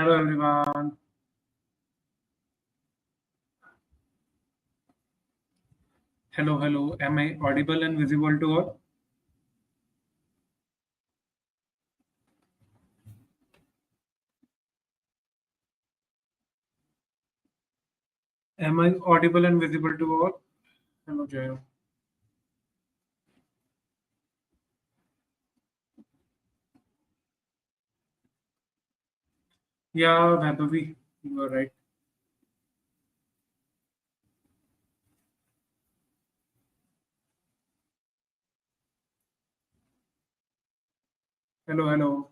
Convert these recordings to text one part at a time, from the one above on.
Hello everyone. Hello. Am I audible and visible to all? Am I audible and visible to all? Hello, Jayo. Yeah, Vaibhavi, you are right. Hello.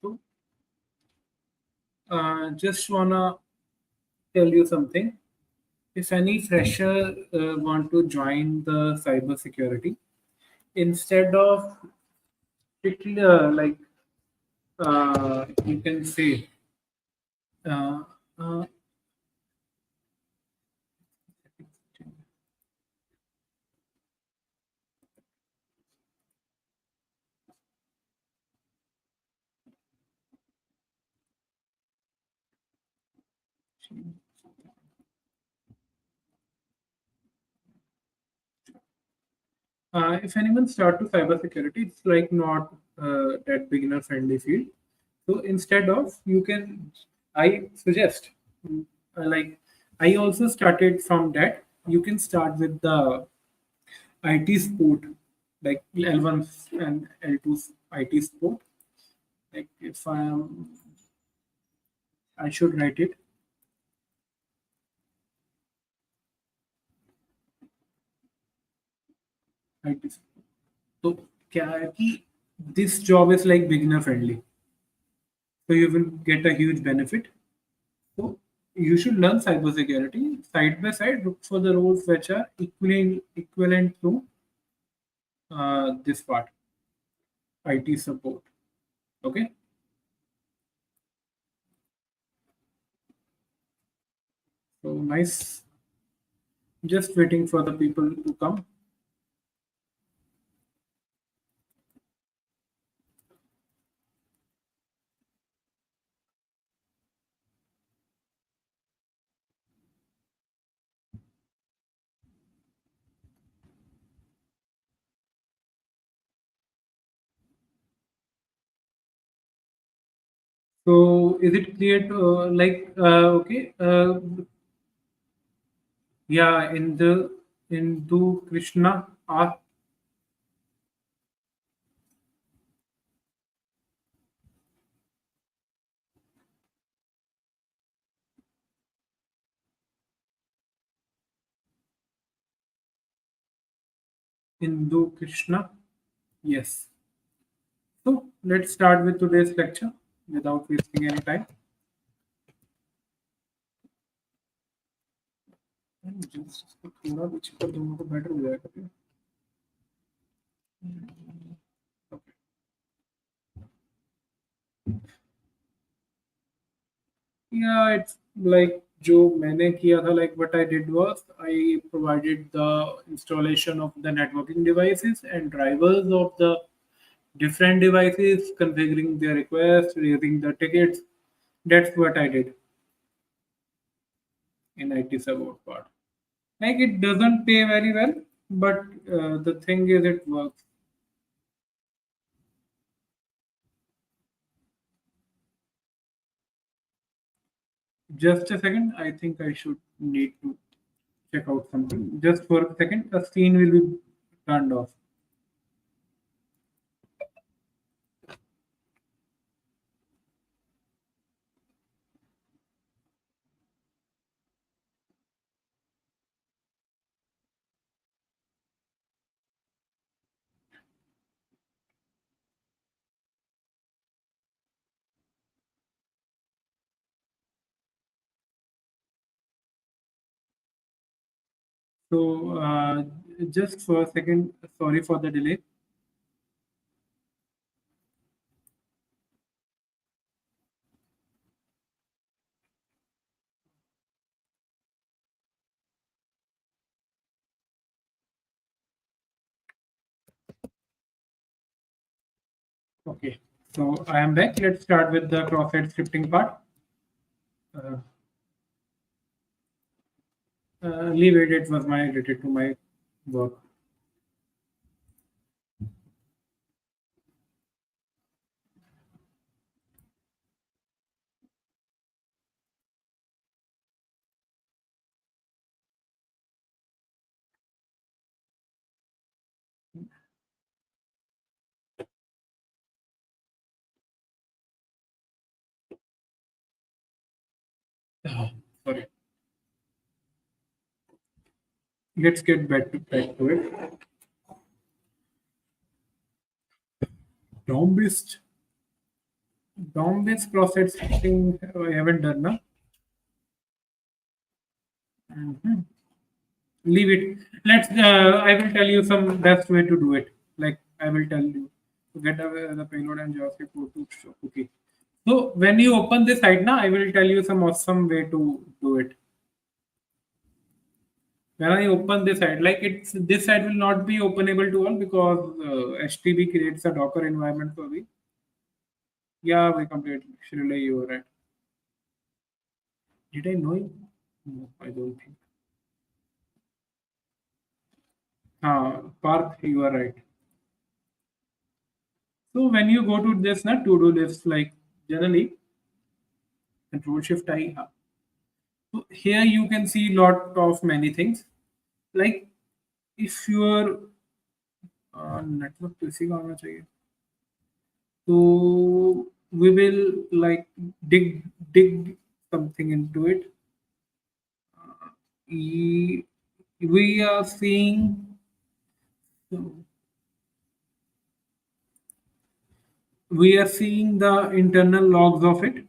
So, just wanna tell you something. If any fresher want to join the cybersecurity, instead of strictly you can say uh, uh, if anyone start to cybersecurity, it's like not that beginner friendly field. So instead of you can, I suggest, like I also started from that. You can start with the IT support, like L1 and L2 IT support. Like if I should write it. IT support. So क्या है कि this job is like beginner friendly, so you will get a huge benefit. So you should learn cybersecurity side by side. Look for the roles which are equivalent to this part, IT support. Okay. So nice. Just waiting for the people to come. So is it clear to okay? Yeah, in the Hindu Krishna are Hindu Krishna. Yes. So let's start with today's lecture without wasting any time. Just इसको थोड़ा पीछे कर दूंगा तो better हो जाएगा. Okay. Yeah, it's like जो मैंने किया था, like what I did was I provided the installation of the networking devices and drivers of the different devices, configuring their requests, raising the tickets. That's what I did in IT support part. Like it doesn't pay very well, but the thing is it works. Just a second, I think I should need to check out something. Just for a second, the screen will be turned off. So just for a second, sorry for the delay. Okay, so I am back. Let's start with the cross-site scripting part. Uh, leave it. It was my related to my work. Sorry. Let's get back to it. DOM-based DOM-based cross-site scripting I haven't done now. Mhm. Leave it. Let's. I will tell you some best way to do it. Like I will tell you to get the payload and JavaScript code to show cookie. So when you open this site now, I will tell you some awesome way to do it. When I open this site, like it's this site will not be openable to all because HTTP creates a Docker environment for me. Yeah, we completely. Surely you were right. Did I know you? No, I don't think. Parth, you are right. So when you go to this na to-do list, like generally Control Shift I. So here you can see lot of many things. Like if your network तो इसी का होना चाहिए. So we will like dig something into it. We are seeing the internal logs of it.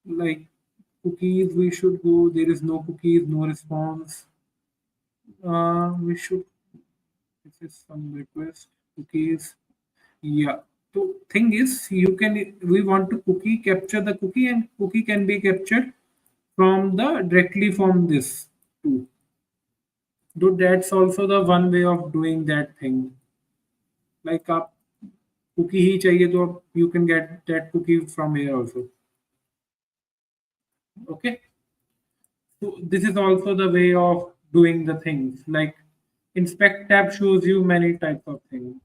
Like cookies, we should go. There is no cookies, no response. We should. This is some request cookies. Yeah. So thing is, we want to cookie capture the cookie, and cookie can be captured from the directly from this too. So that's also the one way of doing that thing. Like आप cookie ही चाहिए तो you can get that cookie from here also. Okay. So this is also the way of doing the things. Like inspect tab shows you many types of things.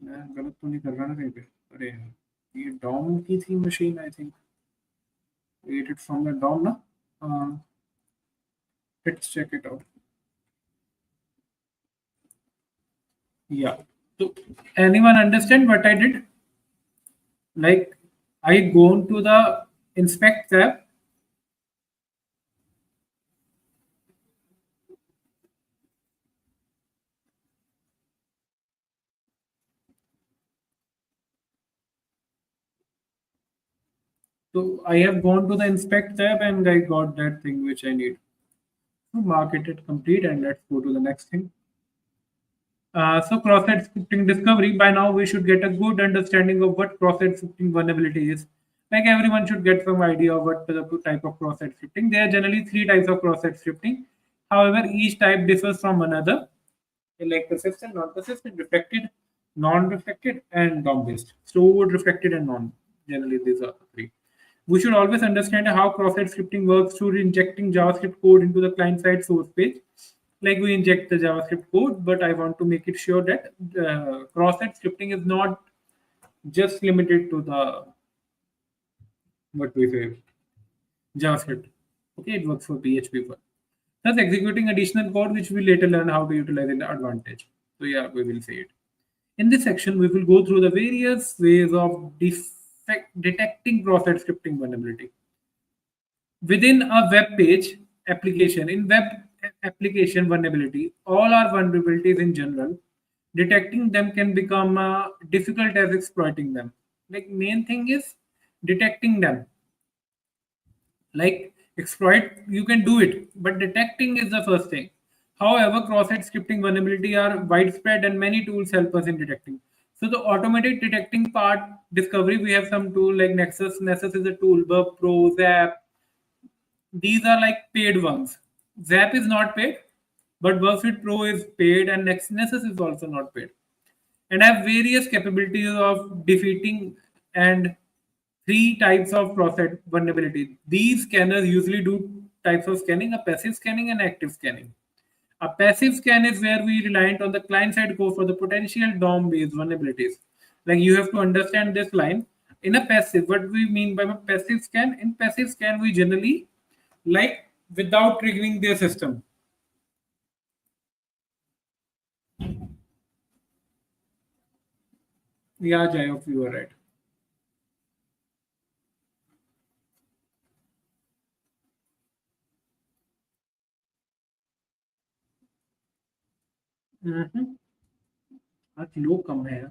मैं गलत तो नहीं कर रहा ना कहीं पे. अरे यार, ये डॉम की थी machine I think. Created from the DOM ना. Let's check it out. Yeah. So anyone understand what I did? Like I go into the inspect tab. So I have gone to the inspect tab and I got that thing which I need. So mark it complete and let's go to the next thing. So cross-site scripting discovery. By now, we should get a good understanding of what cross-site scripting vulnerability is. Like everyone should get some idea of what the type of cross-site scripting. There are generally three types of cross-site scripting. However, each type differs from another. Like persistent, non-persistent, reflected, non-reflected, and DOM-based. Stored, reflected, and non. Generally, these are the three. We should always understand how cross-site scripting works through injecting JavaScript code into the client-side source page. Like we inject the JavaScript code, but I want to make it sure that cross-site scripting is not just limited to the what we say JavaScript. Okay, it works for PHP for. Thus, executing additional code, which we later learn how to utilize in the advantage. So yeah, we will say it. In this section, we will go through the various ways of detecting cross-site scripting vulnerability. Within a web page application, in web application vulnerability, all our vulnerabilities in general, detecting them can become difficult as exploiting them. Like main thing is detecting them. Like exploit, you can do it, but detecting is the first thing. However, cross-site scripting vulnerability are widespread and many tools help us in detecting. So the automated detecting part discovery, we have some tool like Nexus. Nexus is a tool, Burp Pro, Zap. These are like paid ones. Zap is not paid, but Burp Suite Pro is paid, and Nexus is also not paid. and have various capabilities of defeating and three types of process vulnerability. These scanners usually do types of scanning: a passive scanning and active scanning. A passive scan is where we reliant on the client side code for the potential DOM-based vulnerabilities. Like you have to understand this line. In a passive, what we mean by a passive scan? In passive scan, we generally like without triggering their system. Yeah, Jay, if you are right. Mm-hmm. आज लोग कम है.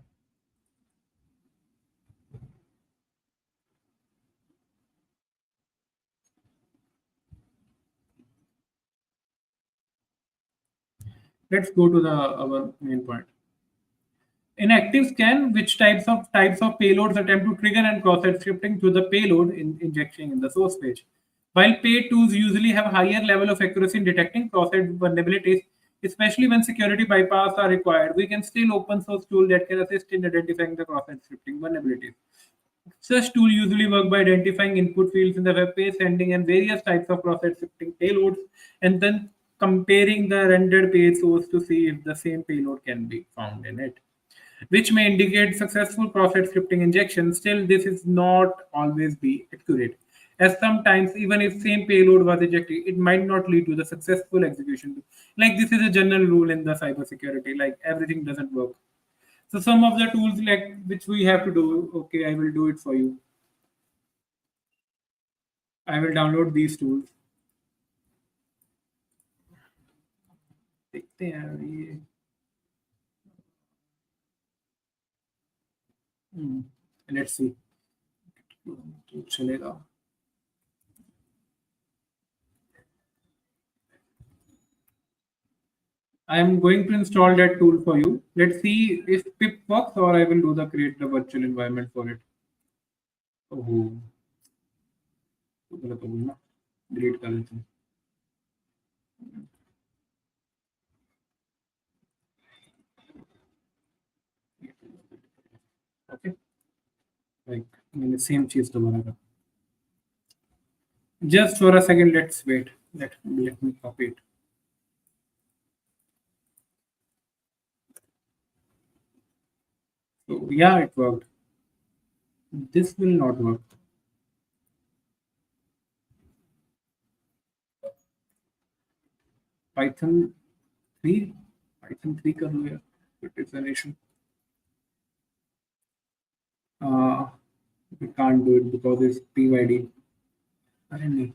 Let's go to the our main point. In active scan, which types of payloads attempt to trigger and cross-site scripting to the payload in injection in the source page. While paid tools usually have higher level of accuracy in detecting cross-site vulnerabilities, especially when security bypass are required, we can still open source tool that can assist in identifying the cross-site scripting vulnerabilities. Such tools usually work by identifying input fields in the web page, sending and various types of cross-site scripting payloads, and then comparing the rendered page source to see if the same payload can be found in it, which may indicate successful cross-site scripting injection. Still, this is not always be accurate, as sometimes even if same payload was ejected, it might not lead to the successful execution. Like this is a general rule in the cybersecurity. Like everything doesn't work. So some of the tools like which we have to do. Okay, I will do it for you. I will download these tools. देखते हैं ये. Hmm. Let's see. तो चलेगा. I am going to install that tool for you. Let's see if pip works or I will do the create the virtual environment for it. Oh, गलत हो गई ना. Delete कर लेते हैं. Okay. Like मैंने same चीज दोबारा कर. Just for a second, let's wait. Let me copy it. So yeah, it worked. This will not work. Python 3, Python 3 कर लो यार. It is an issue. Uh, we can't do it because it's PYD. अरे नहीं.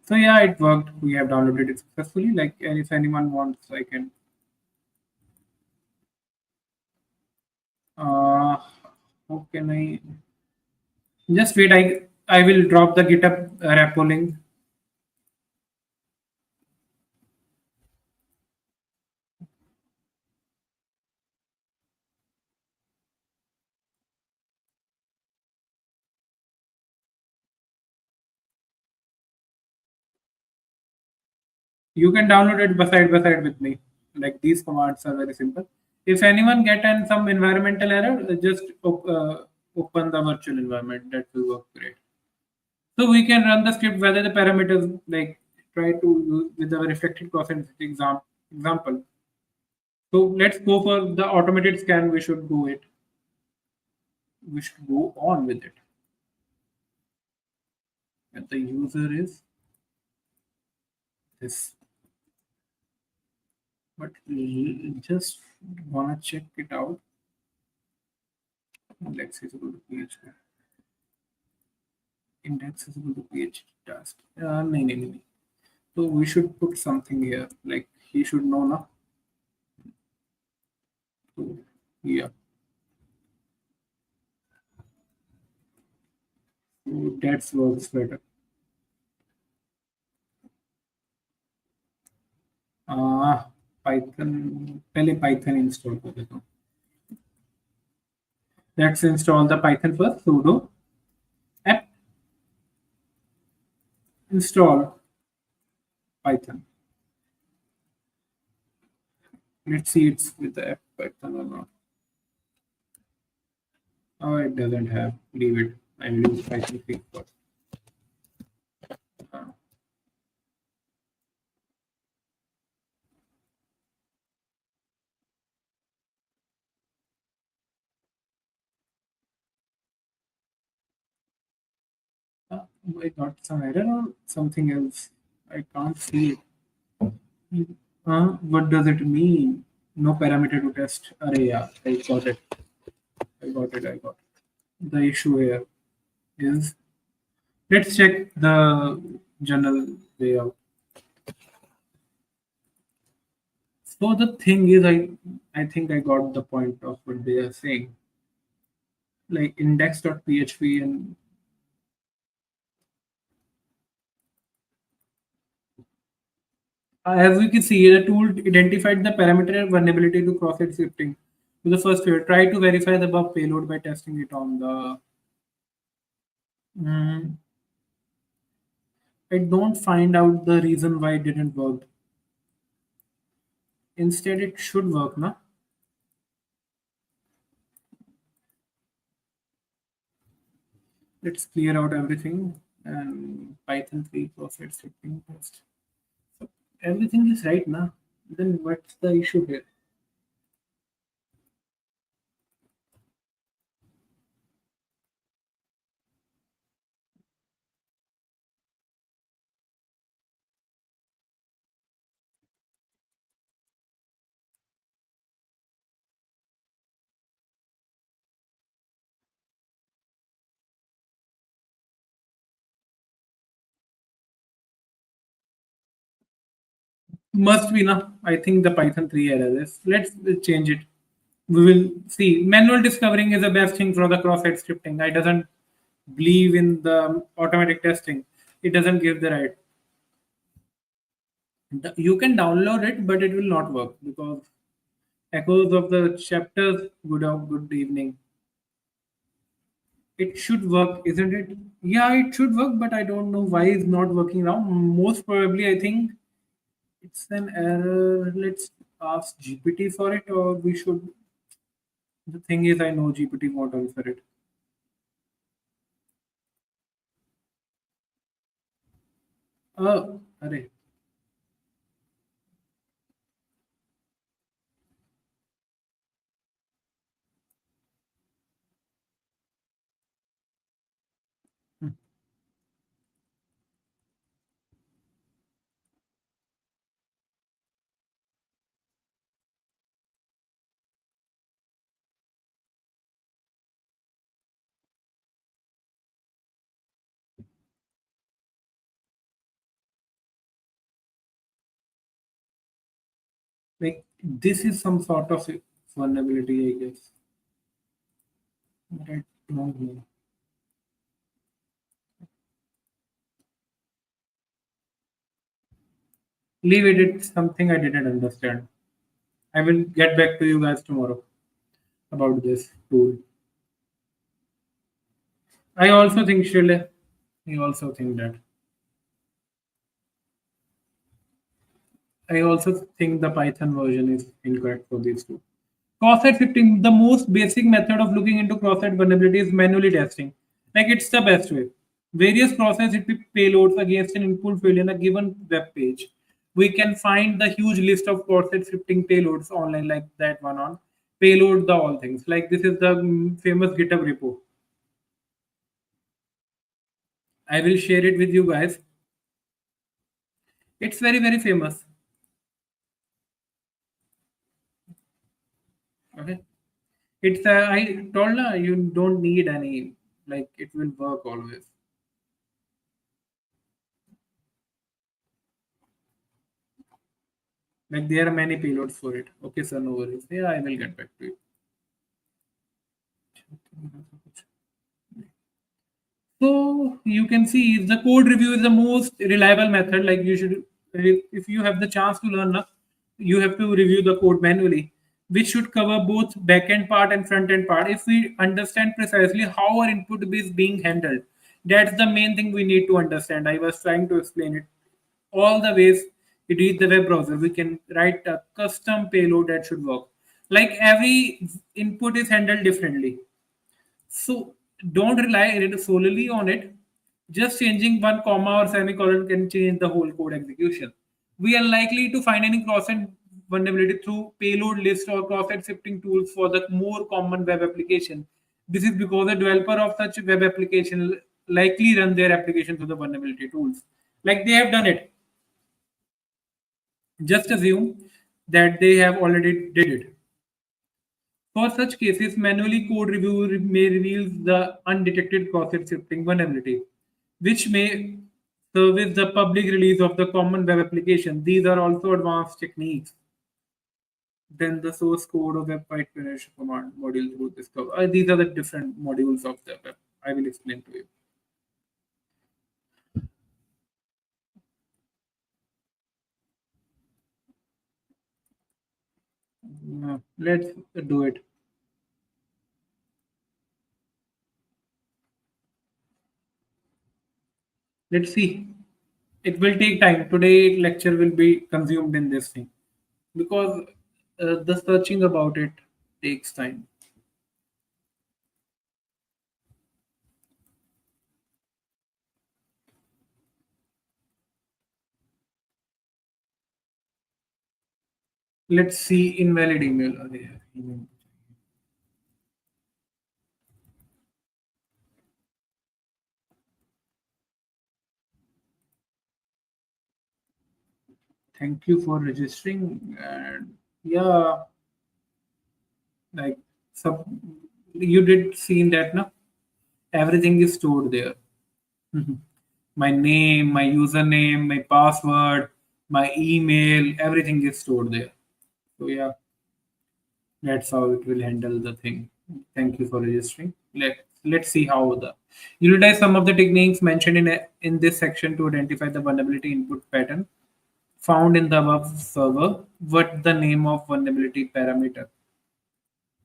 So yeah, it worked. We have downloaded it successfully. Like, and if anyone wants, I can. Uh, how can I? Just wait. I will drop the GitHub repo link. You can download it by side with me. Like these commands are very simple. If anyone get an some environmental error, just open the virtual environment. That will work great. So we can run the script whether the parameters like try to use with the reflected cross example. So let's go for the automated scan. We should go it. We should go on with it. And the user is this. But just wanna check it out. Index is equal to PHP. Index is equal to PHP task. No. So we should put something here. Like he should know now. So, yeah. So that works better. Python पहले Python install कर देता हूँ. Let's install the Python first. Sudo apt install Python. Let's see it's with the app Python or not. Oh, it doesn't have. Leave it. I will use Python 3 first. Uh, I got some error or something else. I can't see it. What does it mean? No parameter to test. Array, yeah, I got it. I got it. I got it. The issue here is let's check the general layout. So the thing is, I think I got the point of what they are saying. Like index.php and as we can see, the tool identified the parameter vulnerability to cross-site scripting. To the first field, try to verify the above payload by testing it on the. Mm, I don't find out the reason why it didn't work. Instead, it should work, na? Let's clear out everything and Python 3 cross-site scripting test. So everything is right now. Then what's the issue here? Must be na. I think the Python 3 error is. Let's change it. We will see. Manual discovering is the best thing for the cross-site scripting. I doesn't believe in the automatic testing. It doesn't give the right. You can download it, but it will not work because echoes of the chapters. Good evening. It should work, isn't it? Yeah, it should work, but I don't know why it's not working now. Most probably, I think it's an error. Let's ask GPT for it, or we should. The thing is, I know GPT won't answer it. Array. Hmm. Like this is some sort of vulnerability, I guess. But I don't know. Leave it. It's something I didn't understand. I will get back to you guys tomorrow about this tool. I also think Shrile, I also think that. I also think the Python version is incorrect for these two. Cross-site scripting, the most basic method of looking into cross-site vulnerability is manually testing. Like it's the best way. Various cross-site payloads against an input field in a given web page. We can find the huge list of cross-site scripting payloads online, like that one on payload the all things. Like this is the famous GitHub repo. I will share it with you guys. It's very famous. Okay. It's I told her you don't need any, like it will work always. Like there are many payloads for it. Okay, sir, no worries. Yeah, I will get back to you. So you can see the code review is the most reliable method. Like you should, if you have the chance to learn, you have to review the code manually, which should cover both backend part and front end part. If we understand precisely how our input is being handled, that's the main thing we need to understand. I was trying to explain it all the ways. it is the web browser. We can write a custom payload that should work. Like every input is handled differently. So don't rely solely on it. Just changing one comma or semicolon can change the whole code execution. We are likely to find any cross-site vulnerability through payload list or cross-site sifting tools for the more common web application. This is because the developer of such web application likely run their application through the vulnerability tools. Like they have done it. Just assume that they have already did it. For such cases, manually code review may reveal the undetected cross-site sifting vulnerability, which may service the public release of the common web application. These are also advanced techniques than the source code of web pipe generation command module through discover. These are the different modules of the web. I will explain to you. Let's do it. Let's see. It will take time. Today lecture will be consumed in this thing because the searching about it takes time. Let's see invalid email. अरे यार, email. Thank you for registering. And yeah, like sub, you did seen that, no? Everything is stored there. Mhm. My name, my username, my password, my email, everything is stored there. So yeah, that's how it will handle the thing. Thank you for registering. Let's see how the utilize some of the techniques mentioned in this section to identify the vulnerability input pattern found in the above server. What the name of vulnerability parameter?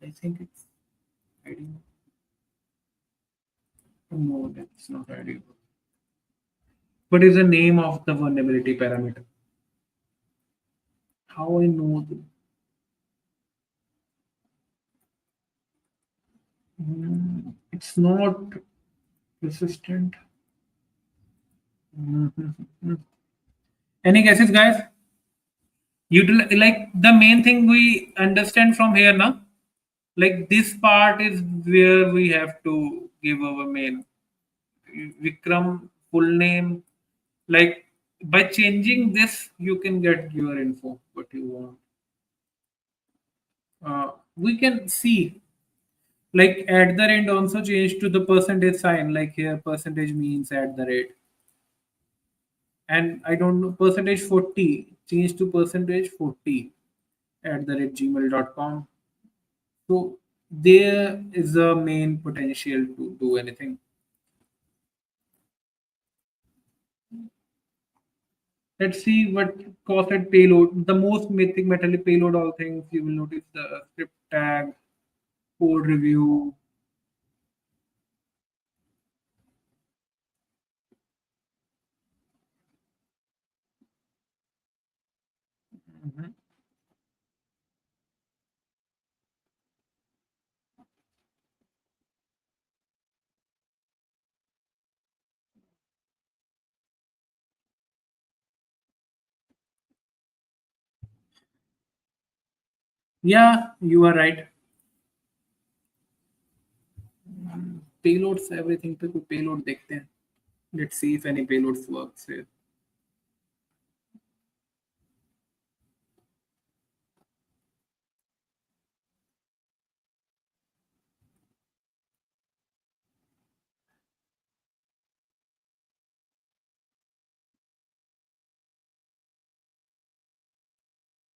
I think it's ID. No, that's not ID. What is the name of the vulnerability parameter? How I know? It's not persistent. Mhm. Any guesses, guys? Like the main thing we understand from here now, like this part is where we have to give our main Vikram full name. Like by changing this, you can get your info what you want. We can see like at the end also change to the percentage sign. Like here, percentage means at the rate, and I don't know percentage 40 change to percentage 40 at the rate gmail.com. So there is a main potential to do anything. Let's see what costed payload. The most mythic metallic payload, all things you will notice the script tag, code review. Mhm. Yeah, you are right. Payloads, everything पे कोई payload देखते हैं. Let's see if any payloads works here.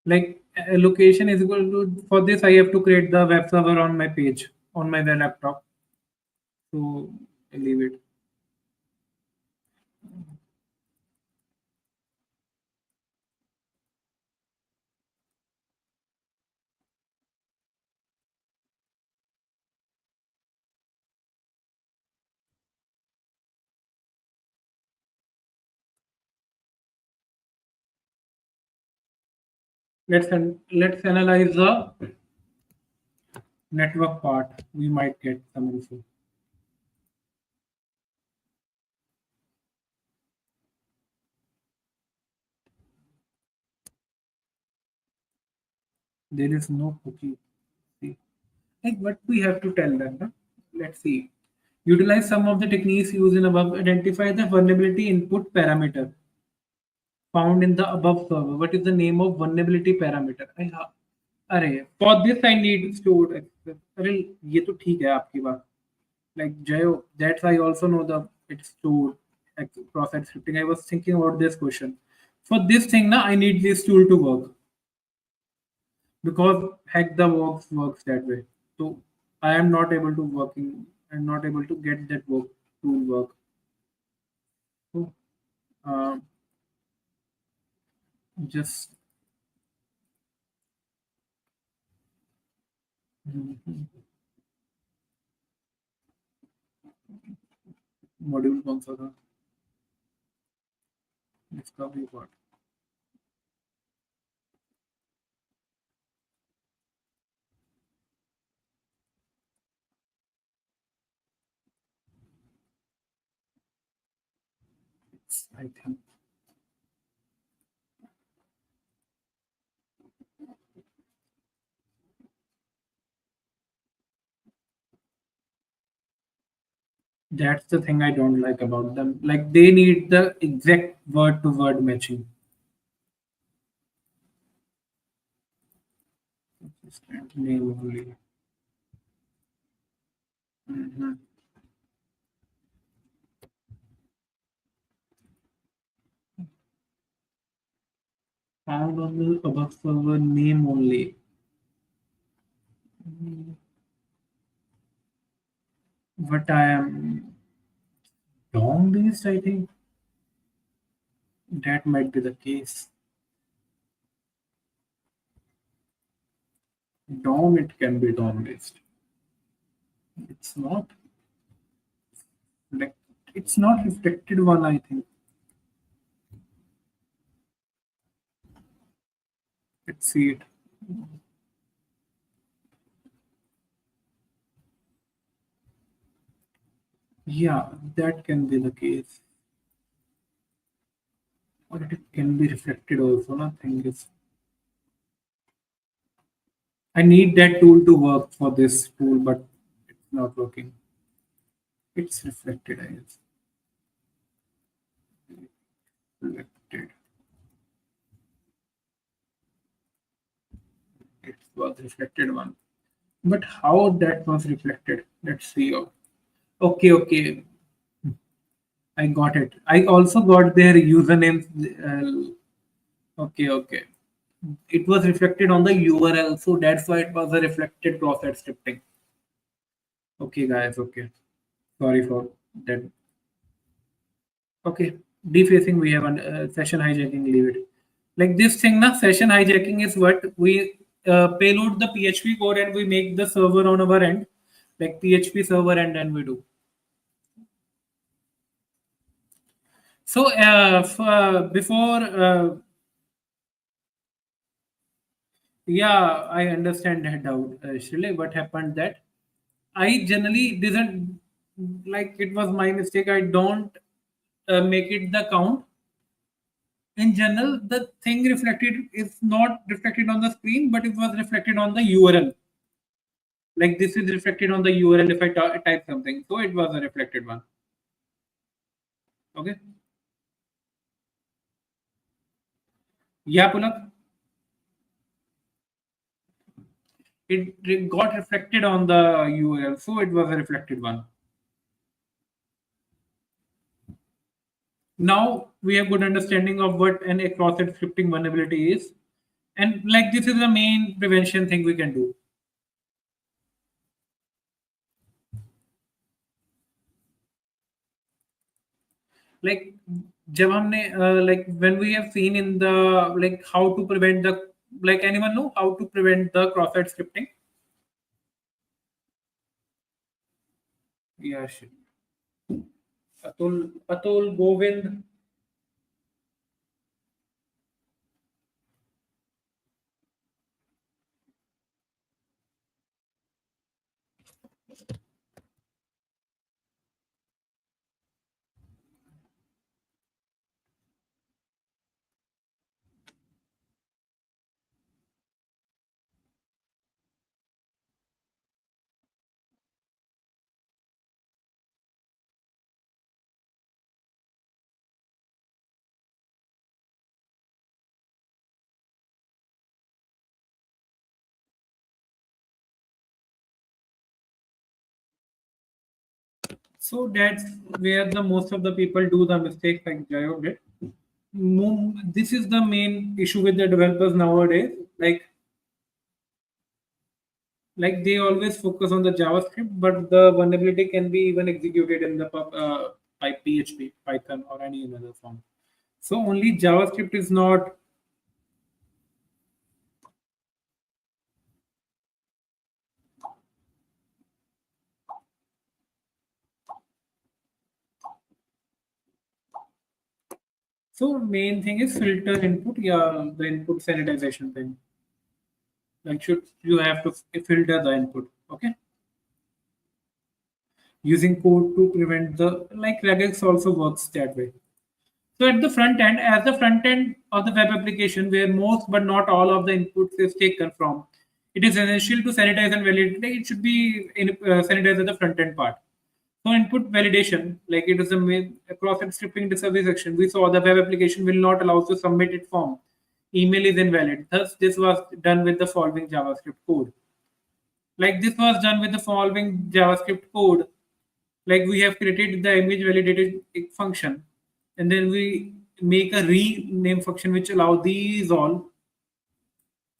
Like location is equal to for this I have to create the web server on my page on my web laptop. So I leave it. Let's analyze the network part. We might get some info. There is no cookie. See, like what we have to tell them. Na? Let's see. Utilize some of the techniques used in above. Identify the vulnerability input parameter found in the above server. What is the name of vulnerability parameter? अरे for this I need stored access. अरे ये तो ठीक है आपकी बात. Like Jayo, that's I also know the it's stored process scripting. I was thinking about this question. For this thing now, I need this tool to work because heck the works that way. So I am not able to working. I'm not able to get that work tool work. So uh, just module कौन सा था इसका भी part. I think that's the thing I don't like about them. Like they need the exact word to word matching. Name only. Mhm. Found on the above server name only. But I am DOM based, I think. That might be the case. DOM, it can be DOM based. It's not. Like, it's not reflected one, I think. Let's see it. Yeah, that can be the case. Or it can be reflected also. Nothing is. I need that tool to work for this tool, but it's not working. It's reflected, I guess. Reflected. It was reflected one. But how that was reflected? Let's see. Okay, okay. I got it. I also got their usernames. Okay, okay. It was reflected on the URL, so that's why it was a reflected cross-site scripting. Okay, guys. Okay. Sorry for that. Okay. Defacing, we have a session hijacking. Leave it. Like this thing, na session hijacking is what we payload the PHP code and we make the server on our end, like PHP server, and then we do. So before, yeah, I understand that doubt. Actually, what happened that I generally didn't like it was my mistake. I don't make it the count. In general, the thing reflected is not reflected on the screen, but it was reflected on the URL. Like this is reflected on the URL if I type something. So it was a reflected one. Okay. Yeah, Pulak. It got reflected on the URL, so it was a reflected one. Now we have good understanding of what an cross-site scripting vulnerability is, and like this is the main prevention thing we can do. Like जब हमने like when we have seen in the like how to prevent the like anyone know how to prevent the cross-site scripting? Yeah, sure. Atul Govind. So that's where the most of the people do the mistake like Jayo did. This is the main issue with the developers nowadays. Like they always focus on the JavaScript, but the vulnerability can be even executed in the by PHP, Python, or any other form. So only JavaScript is not. So main thing is filter input, yeah, the input sanitization thing. Like should you have to filter the input, okay? Using code to prevent the like regex also works that way. So at the front end, as the front end of the web application, where most but not all of the inputs is taken from, it is essential to sanitize and validate. Like, it should be sanitized at the front end part. So input validation, like it is a main across and scripting discovery section, we saw the web application will not allow to submit it form. Email is invalid. Thus, this was done with the following JavaScript code. Like this was done with the following JavaScript code. Like we have created the image validated function, and then we make a rename function which allow these all.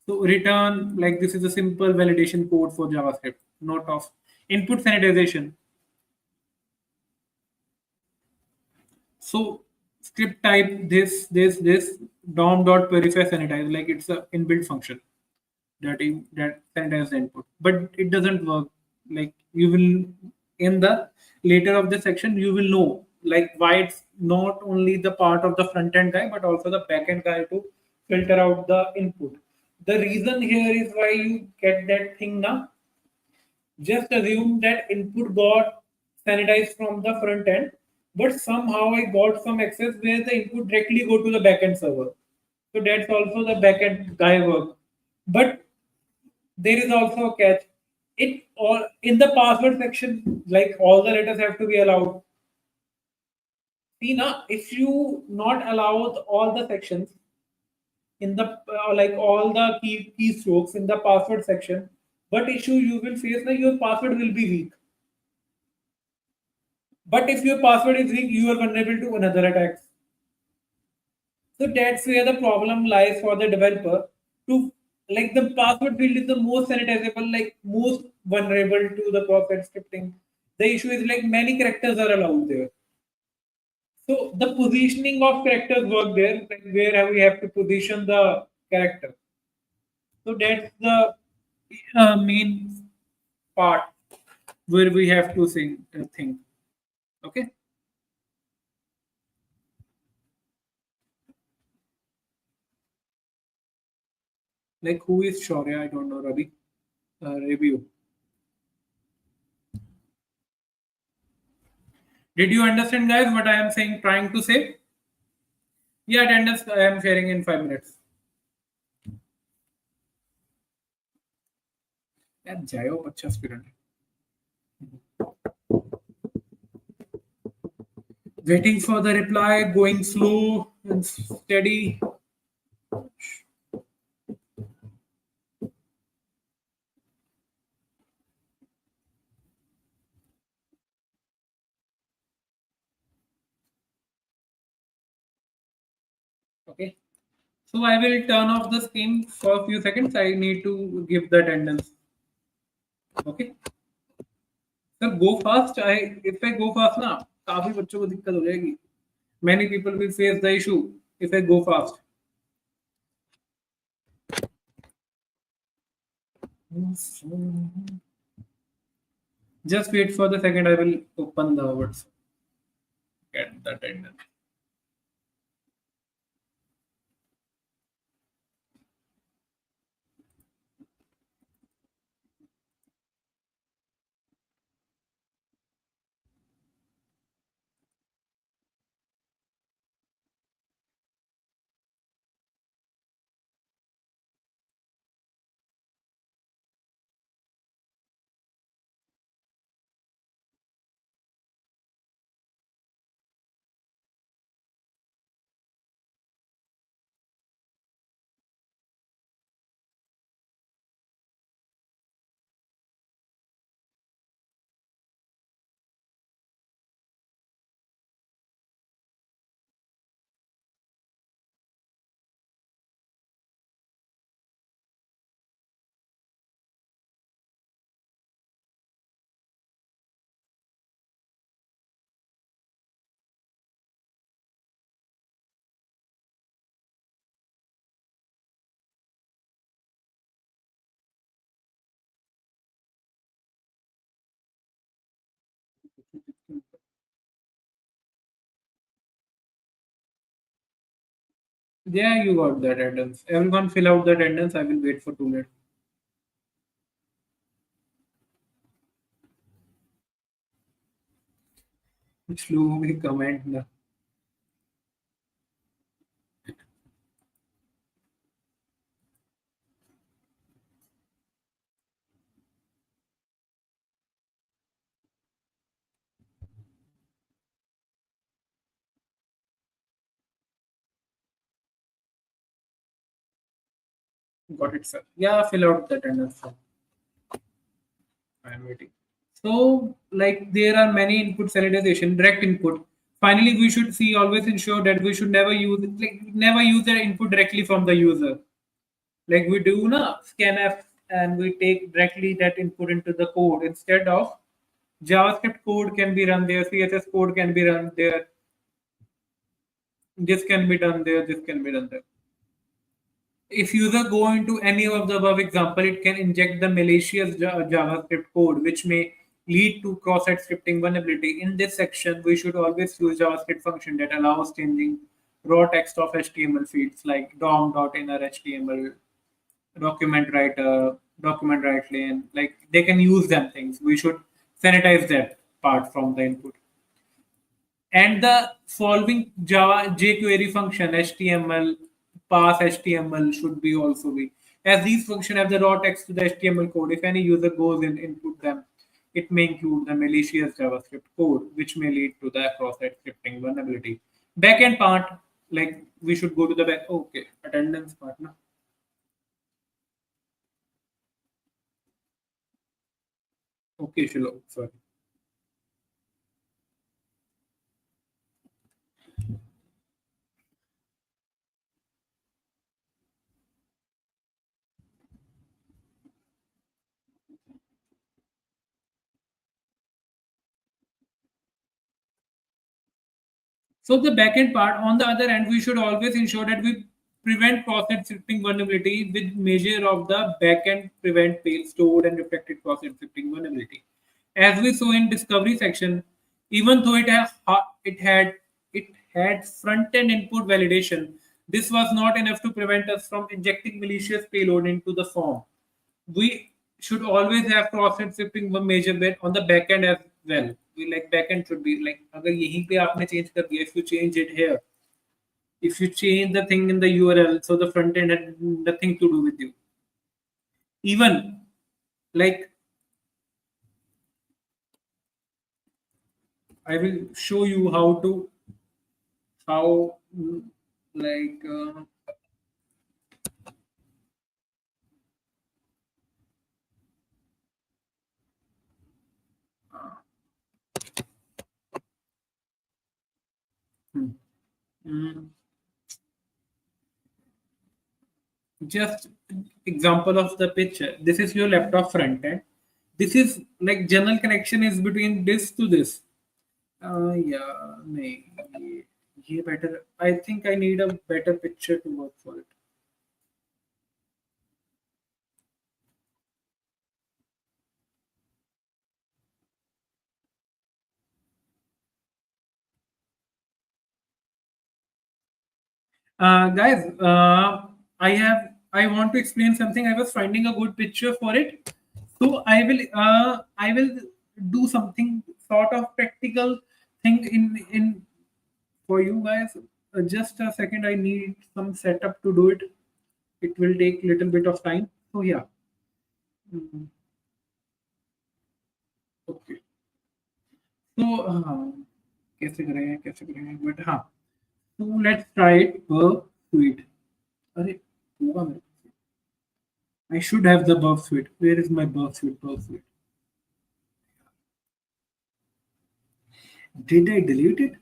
So return like this is a simple validation code for JavaScript. Note of input sanitization. So script type this dom dot purify sanitize like it's a inbuilt function that sanitize the input, but it doesn't work. Like you will in the later of the section you will know like why it's not only the part of the front end guy but also the back end guy to filter out the input. The reason here is why you get that thing now. Just assume that input got sanitized from the front end, but somehow I got some access where the input directly go to the backend server. So that's also the backend guy work. But there is also a catch. It or in the password section, like all the letters have to be allowed. See now, if you not allow all the sections in the like all the keystrokes in the password section, what issue you will face? That your password will be weak. But if your password is weak, you are vulnerable to another attacks. So that's where the problem lies for the developer to like the password field is the most sanitizable, like most vulnerable to the cross-site scripting. The issue is like many characters are allowed there. So the positioning of characters work there, like where we have to position the character. So that's the main part where we have to think. Okay, like who is Shaurya? I don't know. Ravi, review. Did you understand, guys? What I am saying, trying to say? Yeah, attendance I am sharing in 5 minutes. यार जाओ अच्छा student waiting for the reply going slow and steady. Okay, so I will turn off the screen for a few seconds. I need to give the attendance. Okay, so go fast. I if I go fast ना काफी बच्चों को दिक्कत हो जाएगी. Many people will face the issue if I go fast. Just wait for the second. I will open the words. Get the attendance. Yeah, you got the attendance. Everyone fill out the attendance. I will wait for 2 minutes. Slowly comment. Na. Got it, sir. Yeah, fill out the attendance form. I am waiting. So, like, there are many input sanitization, direct input. Finally, we should see always ensure that we should never use the input directly from the user. Like we do na scanf and we take directly that input into the code instead of JavaScript code can be run there, CSS code can be run there, this can be done there, this can be done there. If user go into any of the above example, it can inject the malicious JavaScript code, which may lead to cross-site scripting vulnerability. In this section, we should always use JavaScript function that allows changing raw text of HTML fields like dom.inner HTML, document writer, document write lane. Like they can use them things. We should sanitize that part from the input. And the following Java jQuery function HTML pass HTML should be also be as these functions have the raw text to the HTML code. If any user goes in input them, it may include the malicious JavaScript code, which may lead to the cross-site scripting vulnerability. Backend part, like we should go to the back. Okay, attendance part. No? Okay, Shilo. Sorry. So the backend part, on the other hand, we should always ensure that we prevent cross-site scripting vulnerability with measure of the backend prevent fail stored and reflected cross-site scripting vulnerability. As we saw in discovery section, even though it had front-end input validation, this was not enough to prevent us from injecting malicious payload into the form. We should always have cross-site scripting measure bit on the backend as well. We like backend should be like अगर यहीं पे आपने change कर दिया, if you change it here, if you change the thing in the URL, so the front end had nothing to do with you. Even like I will show you how like hmm, mm, just example of the picture. This is your laptop front end. This is like general connection is between this to this. Yeah, नहीं ये better. I think I need a better picture to work for it. Guys, I want to explain something. I was finding a good picture for it, so I will do something sort of practical thing in for you guys. Just a second, I need some setup to do it. It will take little bit of time. So yeah. Mm, okay. So कैसे करेंगे but हाँ so let's try it Burp Suite. अरे होगा मेरे पास. I should have the Burp Suite. Where is my Burp Suite? Burp Suite. Did I delete it?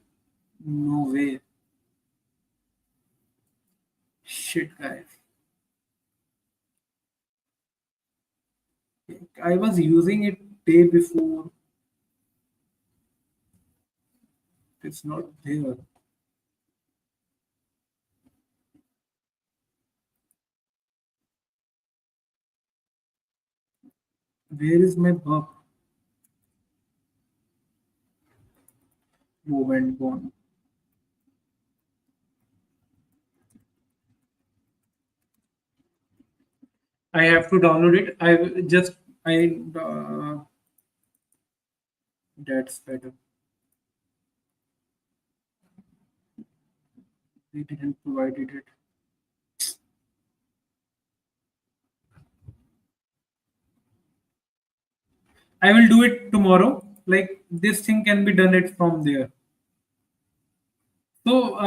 No way. Shit, guys. I was using it day before. It's not there. Where is my Burp? Moment gone. I have to download it. I that's better. They didn't provide it. I will do it tomorrow. Like this thing can be done it from there. So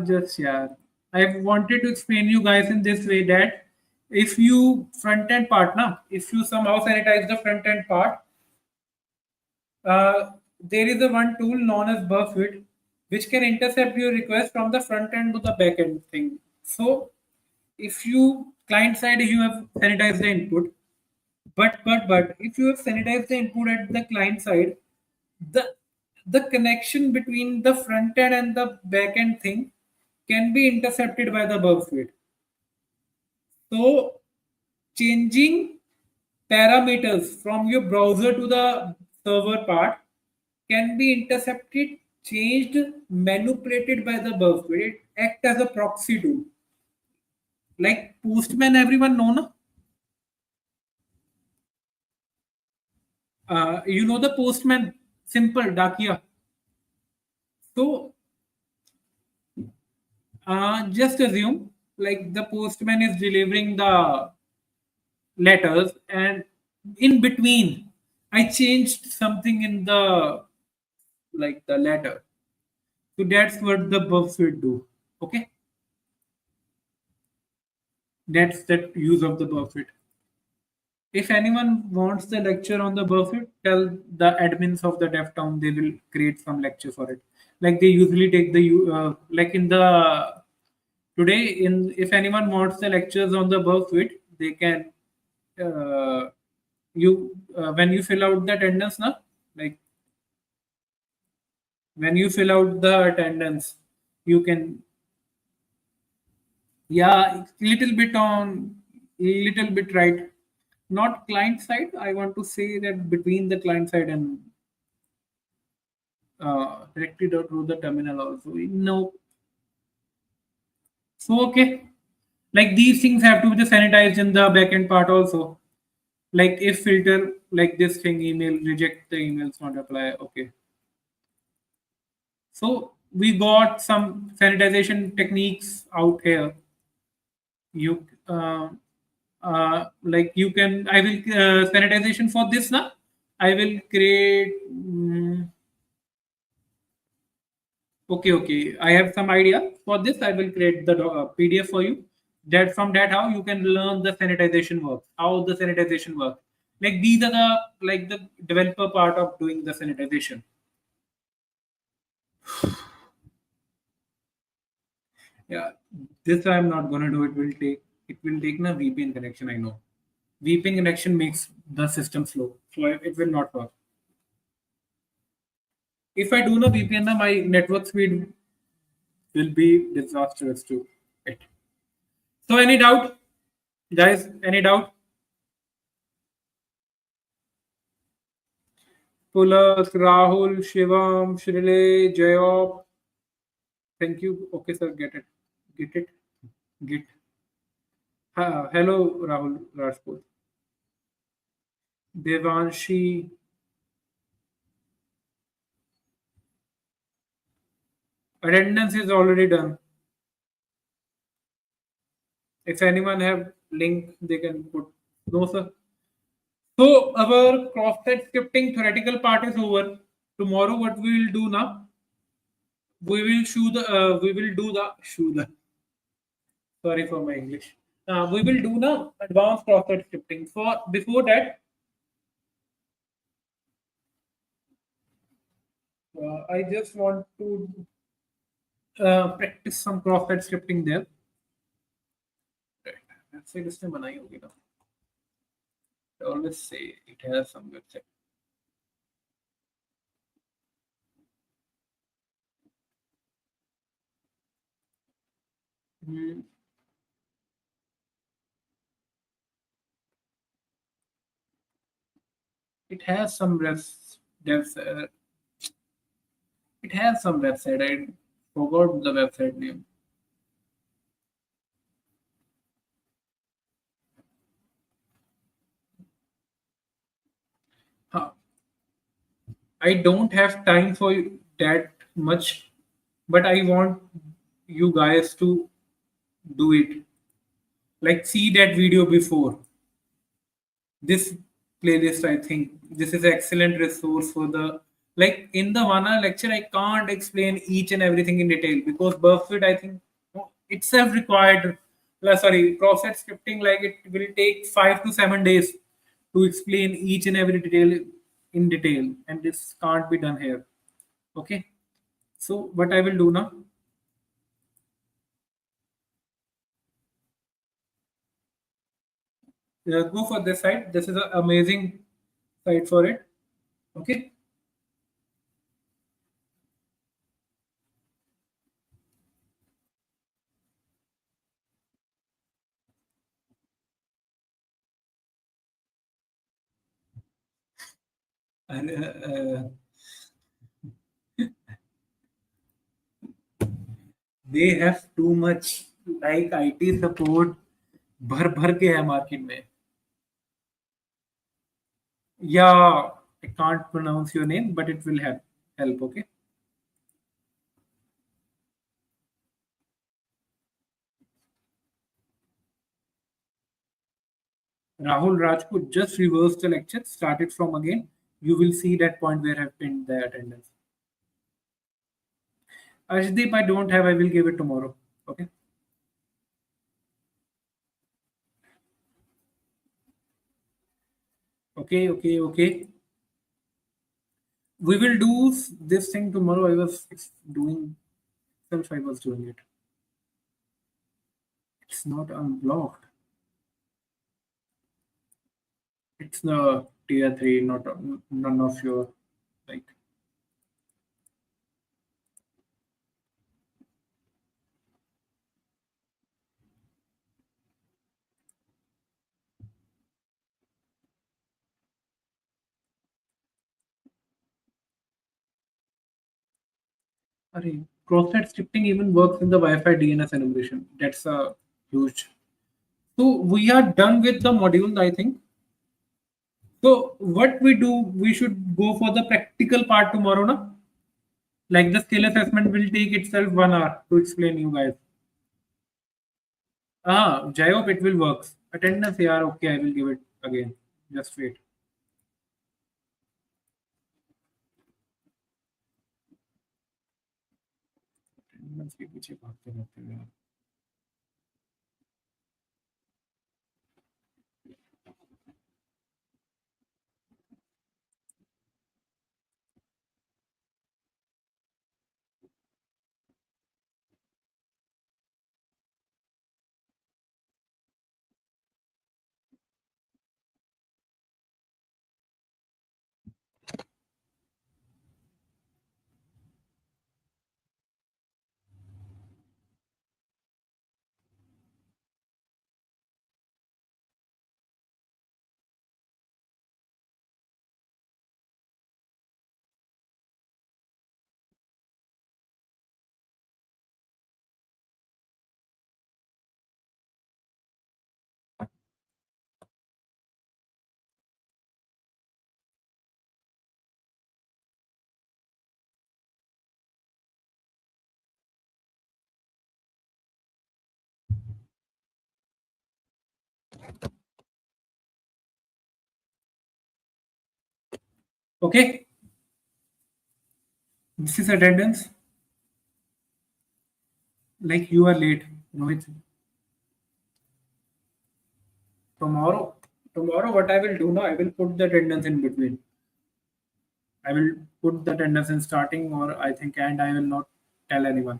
just yeah, I wanted to explain you guys in this way that if you front end part now, if you somehow sanitize the front end part, there is a one tool known as Burp Suite, which can intercept your request from the front end to the back end thing. So if you client side you have sanitized the input, but if you have sanitized the input at the client side, the the connection between the front end and the back end thing can be intercepted by the Burp Suite. So changing parameters from your browser to the server part can be intercepted, changed, manipulated by the Burp Suite. It act as a proxy tool. Like Postman, everyone know, no? You know the Postman, simple Dakia. So just assume like the postman is delivering the letters, and in between I changed something in the like the letter. So that's what the buffs will do. Okay, that's the use of the buffet. If anyone wants the lecture on the buffet, tell the admins of the DevTown, they will create some lecture for it. Like they usually take the like in the today in if anyone wants the lectures on the buffet, they can you when you fill out the attendance now, like when you fill out the attendance, you can yeah little bit right, not client side. I want to say that between the client side and directly through the terminal also. No, so okay, like these things have to be sanitized in the backend part also. Like if filter like this thing email reject the emails not apply. Okay, so we got some sanitization techniques out here. You like you can I will sanitization for this now. I will create. Okay. I have some idea for this. I will create the PDF for you. That from that how you can learn the sanitization works. How the sanitization works. Like these are the like the developer part of doing the sanitization. Yeah, this I'm not gonna do. It will take na VPN connection. I know VPN connection makes the system slow, so it will not work. If I do na VPN, na my network speed will be disastrous to it. So any doubt, guys? Any doubt? Pulak, Rahul, Shivam, Shrile, Jayop. Thank you. Okay, sir. Get it. Get it. Get. Hello, Rahul Rajput. Devanshi. Attendance is already done. If anyone have link, they can put. No, sir. So our cross-site scripting theoretical part is over. Tomorrow, what we will do now? We will do the shoe the. Sorry for my English. We will do the advanced cross-site scripting. For before that, I just want to practice some cross-site scripting there. Right. Website इसने बनाई होगी ना. I always say it has some website. Hmm. It has some devs. It has some website. I forgot the website name. I don't have time for that much, but I want you guys to do it. Like, see that video before this playlist. I think this is excellent resource for the, like, in the 1 hour lecture I can't explain each and everything in detail, because Burp Suite, I think, itself required, sorry, process scripting, like it will take 5 to 7 days to explain each and every detail in detail, and this can't be done here. Okay, so what I will do now, go for this site. This is an amazing site for it. Okay. And they have too much, like, IT support भर भर के है market में. Yeah, I can't pronounce your name, but it will help. Okay. Rahul Rajput, just reverse the lecture, start it from again. You will see that point where I've pinned the attendance. Ashdeep, I don't have. I will give it tomorrow. Okay. Okay. Okay. Okay. We will do this thing tomorrow. I was doing self. I was doing it. It's not unblocked. It's the tier three, not none of your, like. Array, cross-site scripting even works in the Wi-Fi DNS enumeration. That's a huge. So we are done with the module, I think. So what we do, we should go for the practical part tomorrow, na? Like the skill assessment will take itself 1 hour to explain you guys. Ah, I hope it will work. Attendance, yeah, okay, I will give it again. Just wait. Attendance के पीछे भागते रहते हैं यार. Okay, this is attendance. Like, you are late, Rohit. Tomorrow, tomorrow, what I will do now, I will put the attendance in between. I will put the attendance in starting, or I think, and I will not tell anyone.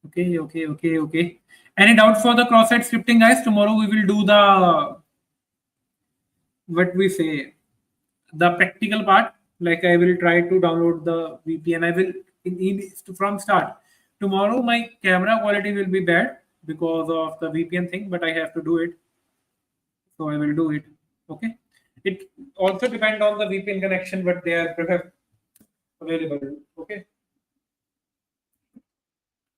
Okay, okay, okay, okay. Any doubt for the cross-site scripting, guys? Tomorrow we will do the, what we say, the practical part. Like, I will try to download the VPN. I will from start. Tomorrow my camera quality will be bad because of the VPN thing, but I have to do it. So I will do it. Okay. It also depends on the VPN connection, but they are available. Okay.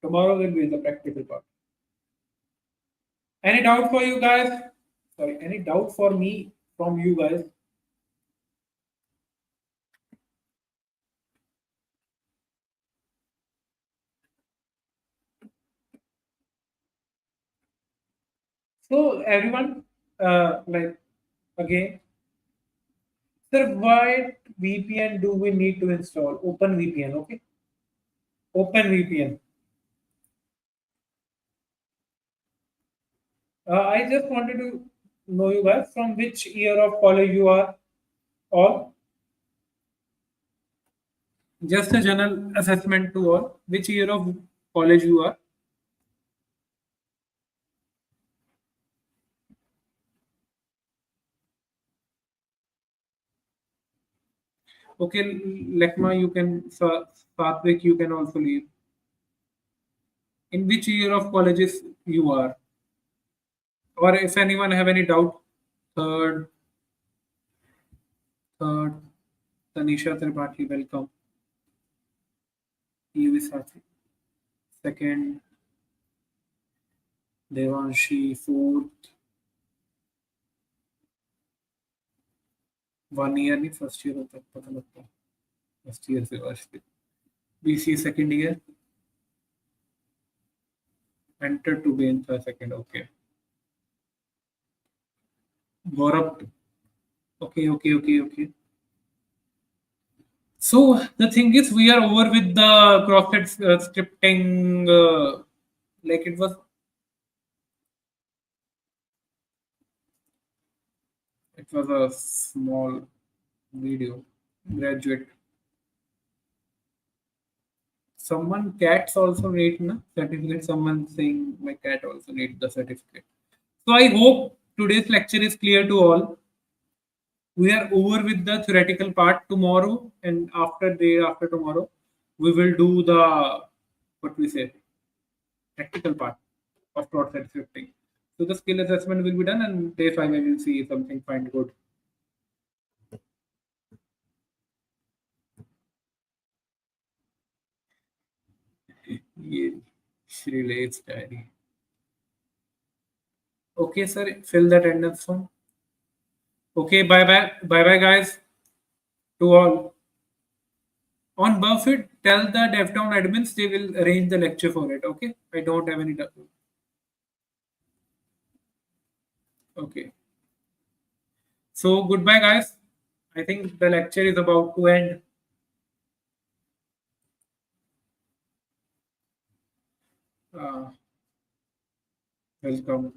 Tomorrow will be the practical part. Any doubt for you guys? Sorry, any doubt for me from you guys? So everyone, like again, sir, what VPN do we need to install? Open VPN, okay? Open VPN. I just wanted to know you guys from which year of college you are, or just a general assessment to all. Which year of college you are? Okay, Lekma, you can, Satvik, you can also leave. In which year of colleges you are? Or if anyone have any doubt, third, third, Tanisha Tripathi, welcome. You is Satvik. Second, Devanshi, fourth, 1 year नहीं first year होता है पता लगता है first year से वास्ते BC second year enter to be in the second okay Gaurav okay so the thing is we are over with the cross-site scripting like it was a small video graduate someone cats also need na certificate someone saying my cat also need the certificate so I hope today's lecture is clear to all we are over with the theoretical part tomorrow and after day after tomorrow we will do the what we say practical part of cross-site scripting so the skill assessment will be done and day 5 I will see something find good yeah, relates diary okay sir fill the attendance form okay bye bye guys to all on Buffett tell the DevTown admins they will arrange the lecture for it okay I don't have any doubt okay so goodbye guys I think the lecture is about to end uh, welcome